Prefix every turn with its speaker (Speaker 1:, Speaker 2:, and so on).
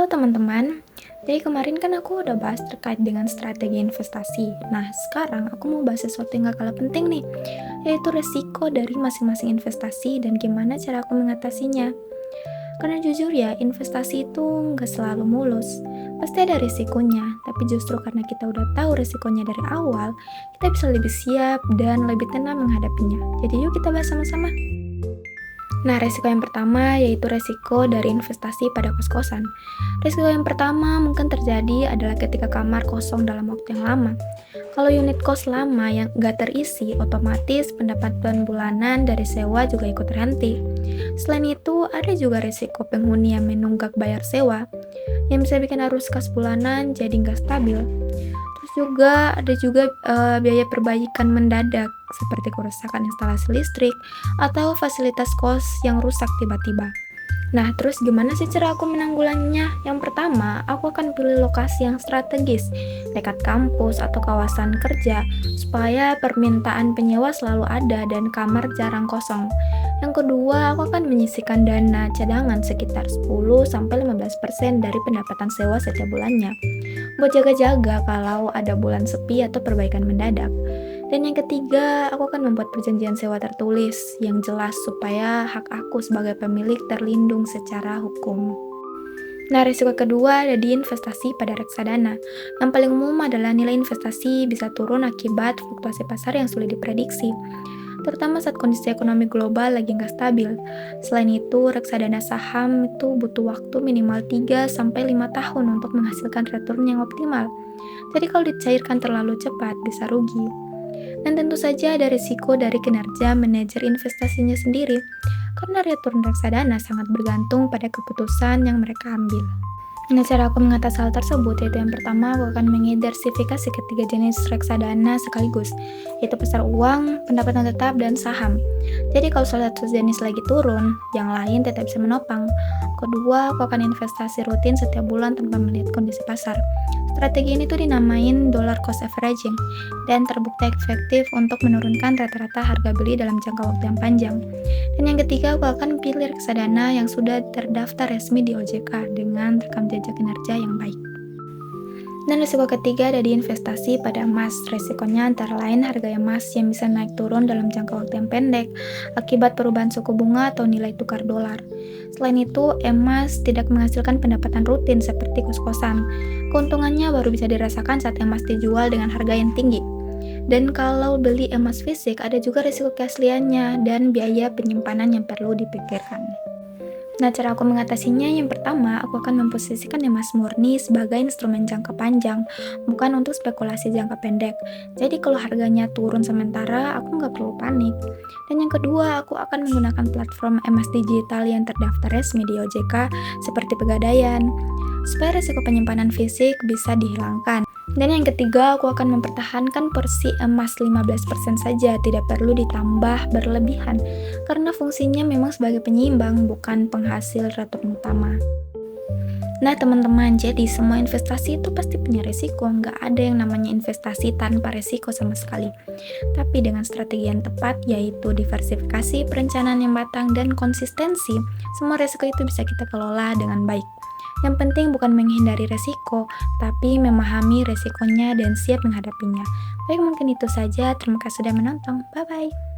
Speaker 1: Halo teman-teman, jadi kemarin kan aku udah bahas terkait dengan strategi investasi. Nah, sekarang aku mau bahas sesuatu yang gak kalah penting nih, yaitu resiko dari masing-masing investasi dan gimana cara aku mengatasinya. Karena jujur ya, investasi itu nggak selalu mulus. Pasti ada risikonya, tapi justru karena kita udah tahu risikonya dari awal, kita bisa lebih siap dan lebih tenang menghadapinya. Jadi yuk kita bahas sama-sama. Nah, resiko yang pertama yaitu resiko dari investasi pada kos-kosan. Resiko yang pertama mungkin terjadi adalah ketika kamar kosong dalam waktu yang lama. Kalau unit kos lama yang nggak terisi, otomatis pendapatan bulanan dari sewa juga ikut terhenti. Selain itu, ada juga resiko penghuni yang menunggak bayar sewa, yang bisa bikin arus kas bulanan jadi nggak stabil. Terus juga ada juga biaya perbaikan mendadak seperti kerusakan instalasi listrik atau fasilitas kos yang rusak tiba-tiba. Nah, terus gimana sih cara aku menanggulanginya? Yang pertama, aku akan pilih lokasi yang strategis, dekat kampus atau kawasan kerja, supaya permintaan penyewa selalu ada dan kamar jarang kosong. Yang kedua, aku akan menyisihkan dana cadangan sekitar 10-15% dari pendapatan sewa setiap bulannya, buat jaga-jaga kalau ada bulan sepi atau perbaikan mendadak. Dan yang ketiga, aku akan membuat perjanjian sewa tertulis yang jelas supaya hak aku sebagai pemilik terlindung secara hukum. Nah, risiko kedua ada di investasi pada reksadana. Yang paling umum adalah nilai investasi bisa turun akibat fluktuasi pasar yang sulit diprediksi, terutama saat kondisi ekonomi global lagi nggak stabil. Selain itu, reksadana saham itu butuh waktu minimal 3-5 tahun untuk menghasilkan return yang optimal. Jadi kalau dicairkan terlalu cepat, bisa rugi. Dan tentu saja ada risiko dari kinerja manajer investasinya sendiri, karena return reksadana sangat bergantung pada keputusan yang mereka ambil. Nah, cara aku mengatasi hal tersebut yaitu yang pertama, aku akan mengidensifikasi ketiga jenis reksadana sekaligus, yaitu pasar uang, pendapatan tetap, dan saham. Jadi kalau salah satu jenis lagi turun, yang lain tetap bisa menopang. Kedua, aku akan investasi rutin setiap bulan tanpa melihat kondisi pasar. Strategi ini tuh dinamain dollar cost averaging dan terbukti efektif untuk menurunkan rata-rata harga beli dalam jangka waktu yang panjang. Dan yang ketiga, aku akan pilih reksadana yang sudah terdaftar resmi di OJK dengan rekam jejak kinerja yang baik. Dan risiko ketiga ada di investasi pada emas. Risikonya antara lain harga emas yang bisa naik turun dalam jangka waktu yang pendek akibat perubahan suku bunga atau nilai tukar dolar. Selain itu, emas tidak menghasilkan pendapatan rutin seperti kos-kosan. Keuntungannya baru bisa dirasakan saat emas dijual dengan harga yang tinggi. Dan kalau beli emas fisik, ada juga risiko keasliannya dan biaya penyimpanan yang perlu dipikirkan. Nah, cara aku mengatasinya yang pertama, aku akan memposisikan emas murni sebagai instrumen jangka panjang, bukan untuk spekulasi jangka pendek. Jadi kalau harganya turun sementara, aku nggak perlu panik. Dan yang kedua, aku akan menggunakan platform emas digital yang terdaftar resmi di OJK seperti Pegadaian, supaya risiko penyimpanan fisik bisa dihilangkan. Dan yang ketiga, aku akan mempertahankan porsi emas 15% saja, tidak perlu ditambah berlebihan, karena fungsinya memang sebagai penyeimbang, bukan penghasil return utama. Nah teman-teman, jadi semua investasi itu pasti punya risiko, nggak ada yang namanya investasi tanpa risiko sama sekali. Tapi dengan strategi yang tepat, yaitu diversifikasi, perencanaan yang matang, dan konsistensi, semua risiko itu bisa kita kelola dengan baik. Yang penting bukan menghindari resiko, tapi memahami resikonya dan siap menghadapinya. Baik, mungkin itu saja. Terima kasih sudah menonton. Bye-bye.